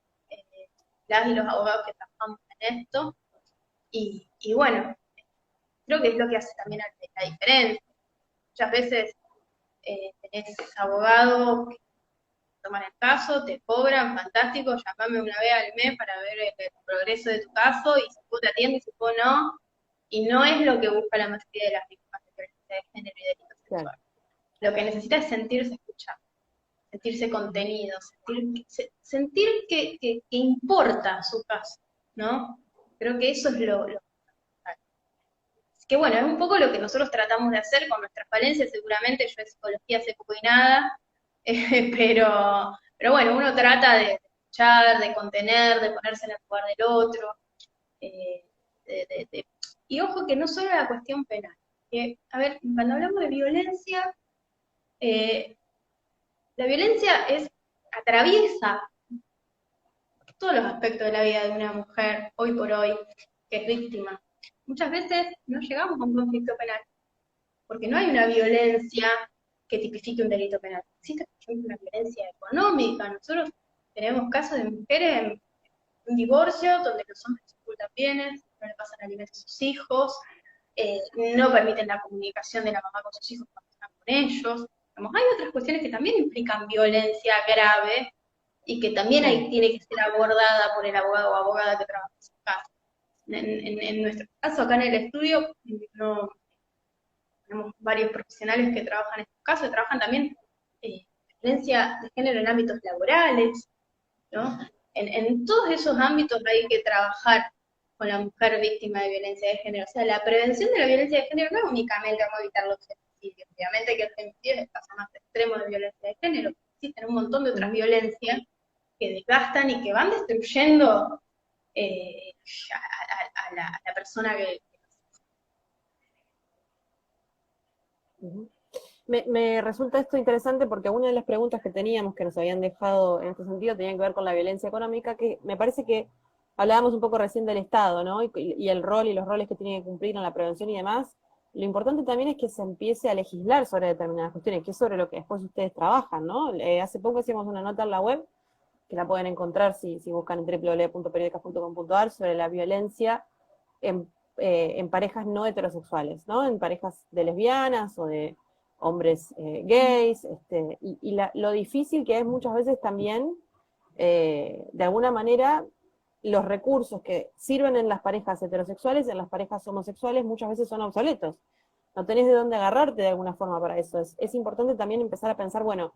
C: las y los abogados que trabajamos en esto. Y bueno, creo que es lo que hace también la diferencia. Muchas veces tenés abogados que toman el caso, te cobran, fantástico, llamame una vez al mes para ver el progreso de tu caso, y si vos te atiendes y si vos no, y no es lo que busca la mayoría de las víctimas de violencia de género y delitos sexuales. Lo que necesita es sentirse escuchado, sentirse contenido, sentir que importa su caso, ¿no? Creo que eso es lo fundamental. Que bueno, es un poco lo que nosotros tratamos de hacer con nuestras falencias. Seguramente yo de psicología sé poco y nada, pero bueno, uno trata de escuchar, de contener, de ponerse en el lugar del otro, y ojo que no solo la cuestión penal, que, a ver, cuando hablamos de violencia, la violencia atraviesa todos los aspectos de la vida de una mujer, hoy por hoy, que es víctima. Muchas veces no llegamos a un conflicto penal, porque no hay una violencia que tipifique un delito penal. Existe, por ejemplo, una violencia económica. Nosotros tenemos casos de mujeres en un divorcio donde los hombres se ocultan bienes, no le pasan alimentos a sus hijos, no permiten la comunicación de la mamá con sus hijos cuando están con ellos. Hay otras cuestiones que también implican violencia grave y que también tiene que ser abordada por el abogado o abogada que trabaja en su caso. en nuestro caso, acá en el estudio, no, tenemos varios profesionales que trabajan en estos casos, y trabajan también violencia de género en ámbitos laborales, ¿no? En todos esos ámbitos hay que trabajar con la mujer víctima de violencia de género. O sea, la prevención de la violencia de género no es únicamente cómo evitar los femicidios. Obviamente que el femicidio es el caso más extremo de violencia de género. Existen un montón de otras violencias que desgastan y que van destruyendo a la persona que...
B: Me resulta esto interesante porque una de las preguntas que teníamos que nos habían dejado en este sentido tenía que ver con la violencia económica, que me parece que hablábamos un poco recién del Estado, ¿no? Y el rol y los roles que tiene que cumplir en la prevención y demás. Lo importante también es que se empiece a legislar sobre determinadas cuestiones, que es sobre lo que después ustedes trabajan, ¿no? Hace poco hicimos una nota en la web, que la pueden encontrar si buscan en www.periodicas.com.ar, sobre la violencia en parejas no heterosexuales, ¿no? En parejas de lesbianas o de hombres gays, lo difícil que es muchas veces también, de alguna manera, los recursos que sirven en las parejas heterosexuales, en las parejas homosexuales, muchas veces son obsoletos. No tenés de dónde agarrarte de alguna forma para eso. Es importante también empezar a pensar, bueno,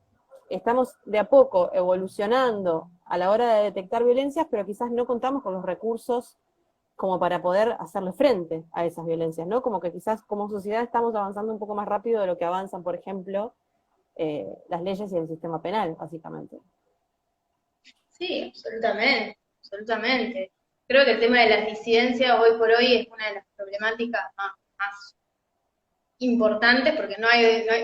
B: estamos de a poco evolucionando a la hora de detectar violencias, pero quizás no contamos con los recursos como para poder hacerle frente a esas violencias, ¿no? Como que quizás como sociedad estamos avanzando un poco más rápido de lo que avanzan, por ejemplo, las leyes y el sistema penal, básicamente.
C: Sí, absolutamente, absolutamente. Creo que el tema de las disidencias hoy por hoy es una de las problemáticas más importantes, porque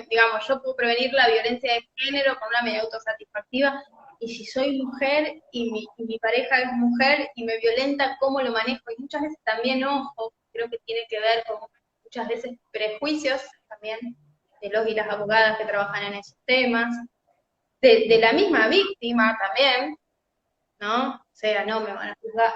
C: digamos, yo puedo prevenir la violencia de género con una medida autosatisfactiva, y si soy mujer y mi pareja es mujer y me violenta, ¿cómo lo manejo? Y muchas veces también, ojo, creo que tiene que ver con muchas veces prejuicios también de los y las abogadas que trabajan en esos temas, de la misma víctima también, ¿no? O sea, no me van a juzgar.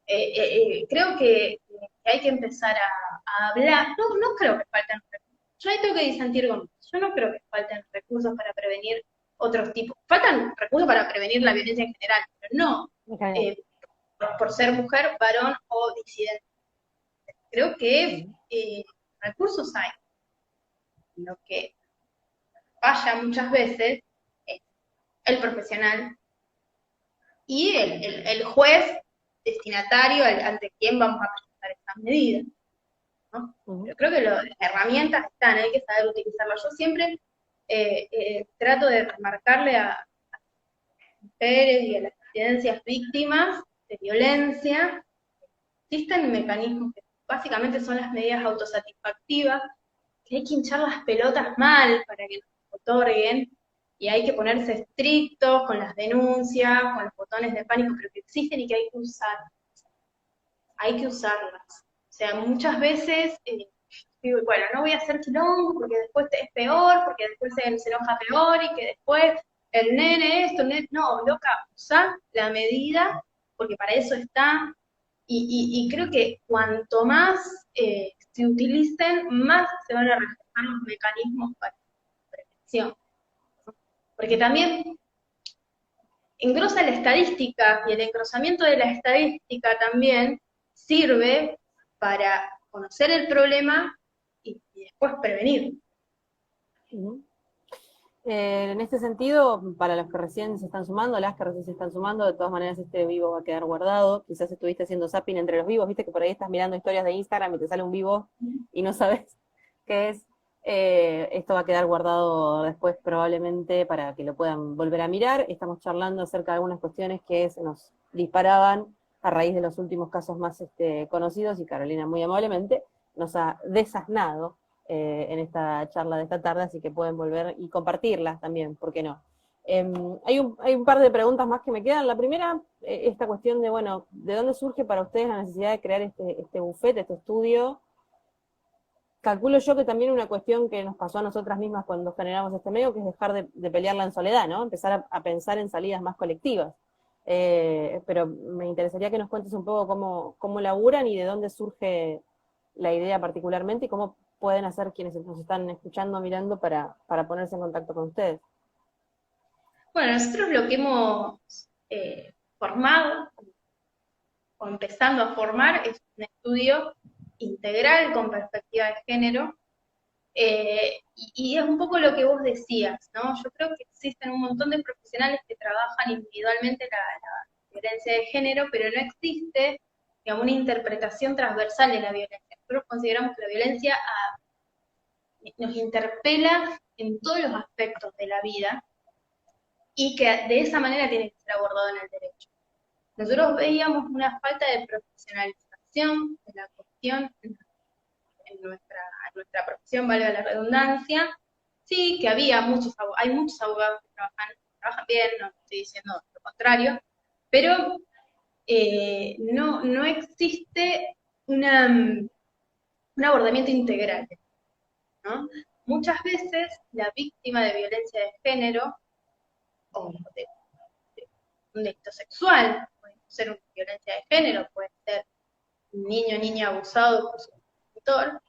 C: Creo que hay que empezar a hablar. No creo que falten recursos. Yo ahí tengo que disentir con eso. Yo no creo que falten recursos para prevenir otros tipos. Faltan recursos para prevenir la violencia en general, pero no por ser mujer, varón o disidente. Creo que recursos hay. Lo que falla muchas veces es el profesional y el juez destinatario ante quien vamos a presentar estas medidas, ¿no? Pero creo que las herramientas están, hay que saber utilizarlas. Yo siempre trato de remarcarle a mujeres y a las disidencias víctimas de violencia, existen mecanismos que básicamente son las medidas autosatisfactivas, que hay que hinchar las pelotas mal para que nos otorguen, y hay que ponerse estrictos con las denuncias, con los botones de pánico, pero que existen y que hay que usarlas. Hay que usarlas. O sea, muchas veces digo, bueno, no voy a hacer quilombo porque después es peor, porque después se enoja peor y que después el nene esto, no, loca, usa la medida porque para eso está, y creo que cuanto más se utilicen, más se van a reflejar los mecanismos para la prevención. Porque también engrosa la estadística, y el engrosamiento de la estadística también sirve para conocer el problema y después prevenir.
B: En este sentido, para los que recién se están sumando, las que recién se están sumando, de todas maneras este vivo va a quedar guardado. Quizás estuviste haciendo zapping entre los vivos, viste que por ahí estás mirando historias de Instagram y te sale un vivo y no sabes qué es. Esto va a quedar guardado después probablemente para que lo puedan volver a mirar. Estamos charlando acerca de algunas cuestiones que se nos disparaban a raíz de los últimos casos más conocidos, y Carolina muy amablemente nos ha desasnado en esta charla de esta tarde, así que pueden volver y compartirlas también, ¿por qué no? Hay un par de preguntas más que me quedan. La primera, esta cuestión de, bueno, ¿de dónde surge para ustedes la necesidad de crear este bufete, este estudio? Calculo yo que también una cuestión que nos pasó a nosotras mismas cuando generamos este medio, que es dejar de pelearla en soledad, ¿no? Empezar a pensar en salidas más colectivas. Pero me interesaría que nos cuentes un poco cómo laburan y de dónde surge la idea particularmente y cómo pueden hacer quienes nos están escuchando, mirando, para ponerse en contacto con ustedes.
C: Bueno, nosotros lo que hemos formado, o empezando a formar, es un estudio integral con perspectiva de género, y es un poco lo que vos decías, ¿no? Yo creo que existen un montón de profesionales que trabajan individualmente la violencia de género, pero no existe, digamos, una interpretación transversal de la violencia. Nosotros consideramos que la violencia nos interpela en todos los aspectos de la vida y que de esa manera tiene que ser abordado en el derecho. Nosotros veíamos una falta de profesionalización de la cuestión en nuestra profesión, valga la redundancia. Sí, que hay muchos abogados que trabajan bien, no estoy diciendo lo contrario, pero no existe un abordamiento integral, ¿no? Muchas veces la víctima de violencia de género o de un delito sexual, puede ser una violencia de género, puede ser un niño o niña abusado por su progenitor,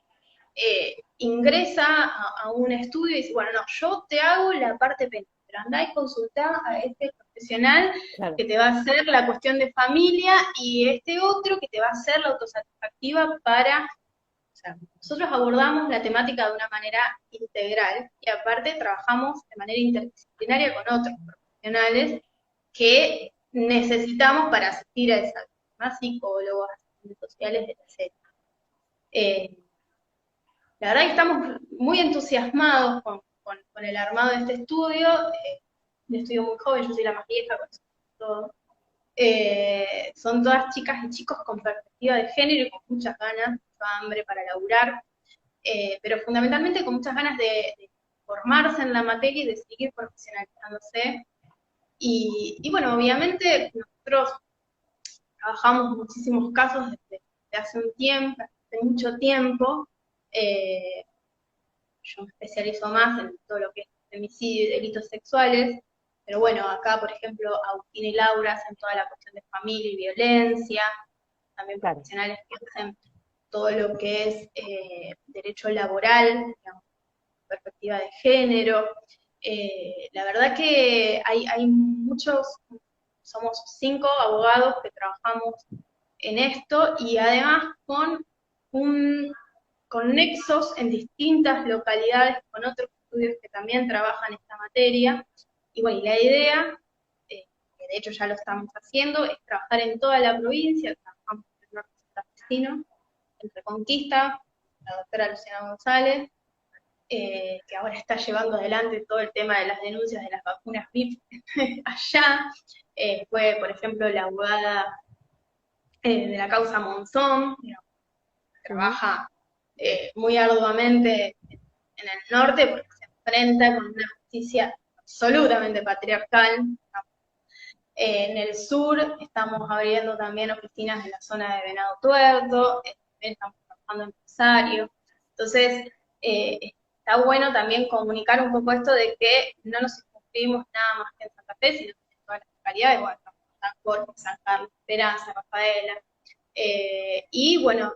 C: ingresa a un estudio y dice, bueno, no, yo te hago la parte penal, pero andá y consultá a este profesional
B: Claro.
C: que te va a hacer la cuestión de familia y este otro que te va a hacer la autosatisfactiva para... O sea, nosotros abordamos la temática de una manera integral y aparte trabajamos de manera interdisciplinaria con otros profesionales que necesitamos para asistir a esa víctima, psicólogos, asistentes sociales, etc. La verdad que estamos muy entusiasmados con el armado de este estudio, un estudio muy joven, yo soy la más vieja, con todo. Son todas chicas y chicos con perspectiva de género y con muchas ganas, mucha hambre para laburar, pero fundamentalmente con muchas ganas de formarse en la materia y de seguir profesionalizándose. Y bueno, obviamente nosotros trabajamos muchísimos casos desde hace un tiempo, hace mucho tiempo. Yo me especializo más en todo lo que es femicidio y delitos sexuales, pero bueno, acá, por ejemplo, Agustín y Laura hacen toda la cuestión de familia y violencia, también
B: Claro.
C: profesionales que hacen todo lo que es derecho laboral, digamos, perspectiva de género. La verdad que hay muchos, somos 5 abogados que trabajamos en esto y además con nexos en distintas localidades, con otros estudios que también trabajan esta materia. Y bueno, y la idea, que de hecho ya lo estamos haciendo, es trabajar en toda la provincia, trabajamos en el norte santafesino, en Reconquista, la doctora Luciana González, que ahora está llevando adelante todo el tema de las denuncias de las vacunas VIP allá. Fue, por ejemplo, la abogada de la causa Monzón, digamos, trabaja muy arduamente en el norte porque se enfrenta con una justicia absolutamente patriarcal. En el sur estamos abriendo también oficinas en la zona de Venado Tuerto, también estamos trabajando en Rosario. Entonces, está bueno también comunicar un poco esto de que no nos circunscribimos nada más que en Santa Fe, sino en todas las localidades, bueno, San Jorge, San Carlos, Esperanza, Rafaela. Y bueno,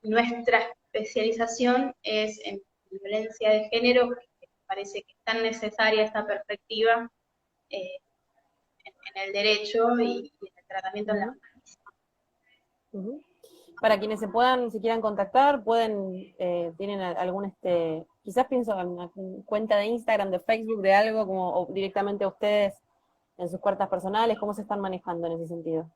C: nuestra especialización es en violencia de género, porque me parece que es tan necesaria esta perspectiva en el derecho y en el tratamiento en la justicia.
B: Para quienes se quieran contactar, tienen algún, quizás pienso en una cuenta de Instagram, de Facebook, de algo, o directamente a ustedes en sus cuentas personales, ¿cómo se están manejando en ese sentido?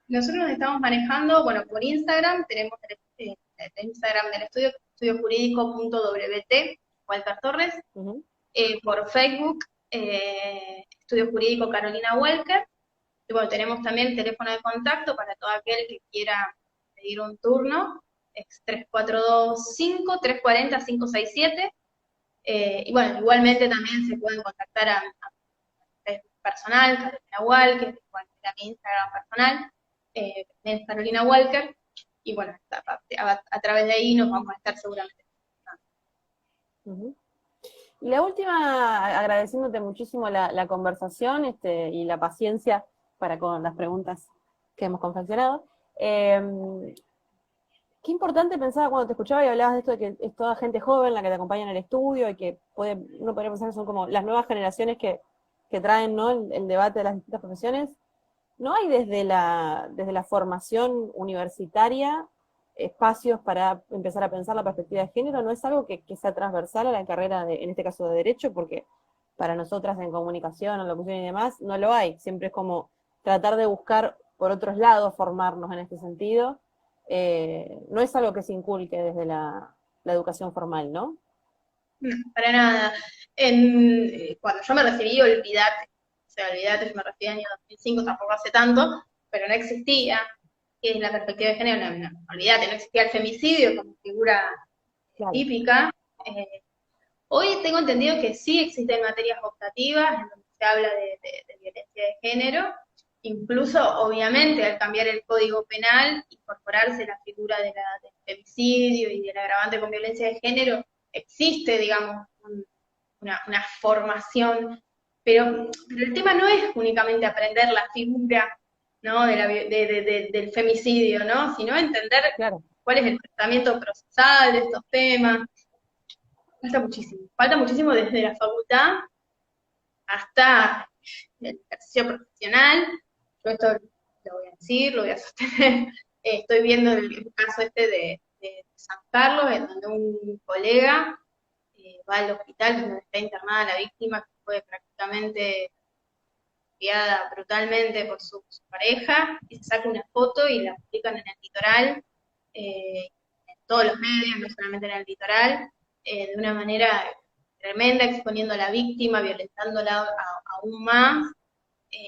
C: Nosotros nos estamos manejando, bueno, por Instagram, tenemos el Instagram del estudio, estudiojurídico.wt, Walter Torres, por Facebook, Estudio Jurídico Carolina Walker, y bueno, tenemos también el teléfono de contacto para todo aquel que quiera pedir un turno, es 3425-340-567, y bueno, igualmente también se pueden contactar a Facebook personal, Carolina Walker, igual que a mi Instagram personal, es Carolina Walker, y bueno, a través de ahí nos vamos a estar seguramente.
B: Y la última, agradeciéndote muchísimo la conversación y la paciencia para con las preguntas que hemos confeccionado. Qué importante pensaba cuando te escuchaba y hablabas de esto de que es toda gente joven la que te acompaña en el estudio y que uno podría pensar que son como las nuevas generaciones que traen, ¿no?, el debate de las distintas profesiones. ¿no hay desde la formación universitaria espacios para empezar a pensar la perspectiva de género? ¿No es algo que sea transversal a la carrera, en este caso de Derecho? Porque para nosotras en comunicación, en locución y demás, no lo hay. Siempre es como tratar de buscar por otros lados formarnos en este sentido. No es algo que se inculque desde la educación formal, ¿no?
C: No, para nada. Cuando yo me recibí, olvídate. O sea, olvídate, yo me recibí en el año 2005, tampoco hace tanto, pero no existía. ¿Qué es la perspectiva de género? Olvídate, no existía el femicidio como figura
B: Claro,
C: típica. Eh, Hoy tengo entendido que sí existen materias optativas en donde se habla de violencia de género, incluso obviamente al cambiar el Código Penal, incorporarse la figura del femicidio y del agravante con violencia de género, existe, digamos, una formación, pero el tema no es únicamente aprender la figura, ¿no? Del femicidio, ¿no? Sino entender
B: claro.
C: cuál es el tratamiento procesal de estos temas. Falta muchísimo desde la facultad hasta el ejercicio profesional. Yo esto lo voy a decir, lo voy a sostener. Estoy viendo el caso este de San Carlos, en donde un colega va al hospital donde está internada la víctima, que fue prácticamente golpeada brutalmente por su pareja, y se saca una foto y la publican en el litoral, en todos los medios, no solamente en el litoral, de una manera tremenda, exponiendo a la víctima, violentándola aún más,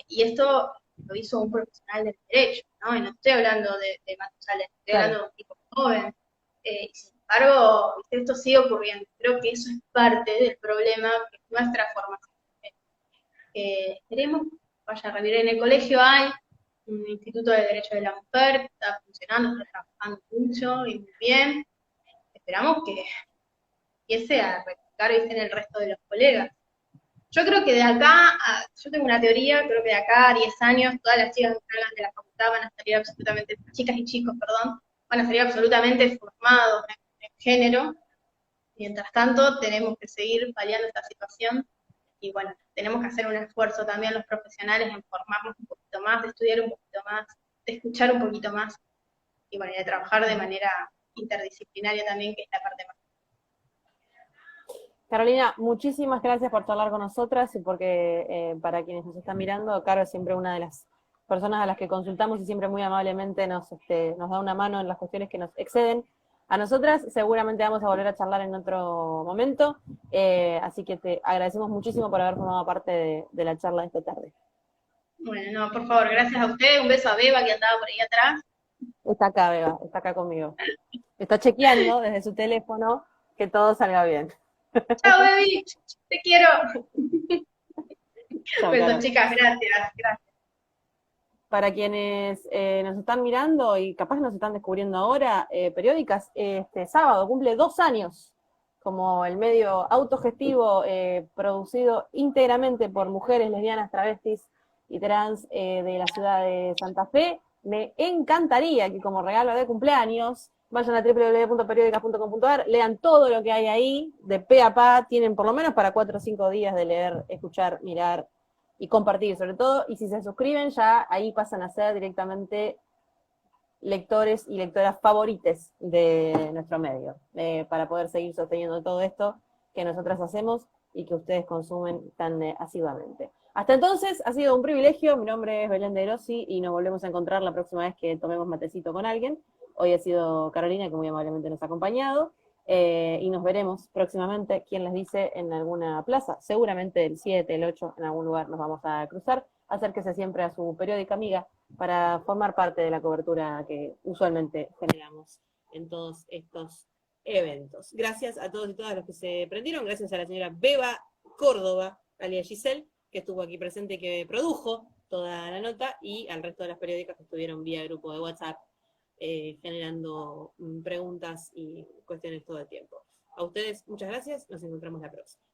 C: y esto lo hizo un profesional del derecho, ¿no? Y no estoy hablando de Matusalén, estoy
B: Claro.
C: hablando de un tipo joven. Y sin embargo, esto sigue ocurriendo. Creo que eso es parte del problema, que es nuestra formación. Esperemos que vaya a revivir. En el colegio hay un Instituto de Derecho de la Mujer que está funcionando, está trabajando mucho y muy bien. Esperamos que empiece a replicar en el resto de los colegas. Yo creo que de acá, yo tengo una teoría, creo que de acá a 10 años todas las chicas que salgan de la facultad van a salir absolutamente, chicas y chicos, perdón, van a salir absolutamente formados en género. Mientras tanto, tenemos que seguir paliando esta situación y bueno, tenemos que hacer un esfuerzo también los profesionales en formarnos un poquito más, de estudiar un poquito más, de escuchar un poquito más y bueno, y de trabajar de manera interdisciplinaria también, que es la parte más.
B: Carolina, muchísimas gracias por charlar con nosotras y porque para quienes nos están mirando, Caro es siempre una de las personas a las que consultamos y siempre muy amablemente nos da una mano en las cuestiones que nos exceden a nosotras. Seguramente vamos a volver a charlar en otro momento, así que te agradecemos muchísimo por haber formado parte de la charla de esta tarde.
C: Bueno, no, por favor, gracias a ustedes, un beso a Beba que andaba por ahí atrás.
B: Está acá, Beba, está acá conmigo. Está chequeando desde su teléfono que todo salga bien.
C: Chao, baby, te quiero.
B: Chao,
C: Besos,
B: Caro.
C: chicas, gracias.
B: Para quienes nos están mirando y capaz nos están descubriendo ahora, Periódicas, este sábado cumple 2 años como el medio autogestivo producido íntegramente por mujeres lesbianas, travestis y trans de la ciudad de Santa Fe. Me encantaría que como regalo de cumpleaños vayan a www.periodicas.com.ar, lean todo lo que hay ahí, de pe a pa, tienen por lo menos para 4 o 5 días de leer, escuchar, mirar y compartir sobre todo, y si se suscriben ya ahí pasan a ser directamente lectores y lectoras favorites de nuestro medio, para poder seguir sosteniendo todo esto que nosotras hacemos y que ustedes consumen tan asiduamente. Hasta entonces, ha sido un privilegio. Mi nombre es Belén de Rossi y nos volvemos a encontrar la próxima vez que tomemos matecito con alguien. Hoy ha sido Carolina, que muy amablemente nos ha acompañado. Y nos veremos próximamente, quien les dice, en alguna plaza. Seguramente el 7, el 8, en algún lugar nos vamos a cruzar. Acérquese siempre a su periódica amiga para formar parte de la cobertura que usualmente generamos en todos estos eventos. Gracias a todos y todas los que se prendieron. Gracias a la señora Beba Córdoba, alias Giselle, que estuvo aquí presente y que produjo toda la nota, y al resto de las periódicas que estuvieron vía grupo de WhatsApp generando preguntas y cuestiones todo el tiempo. A ustedes, muchas gracias. Nos encontramos la próxima.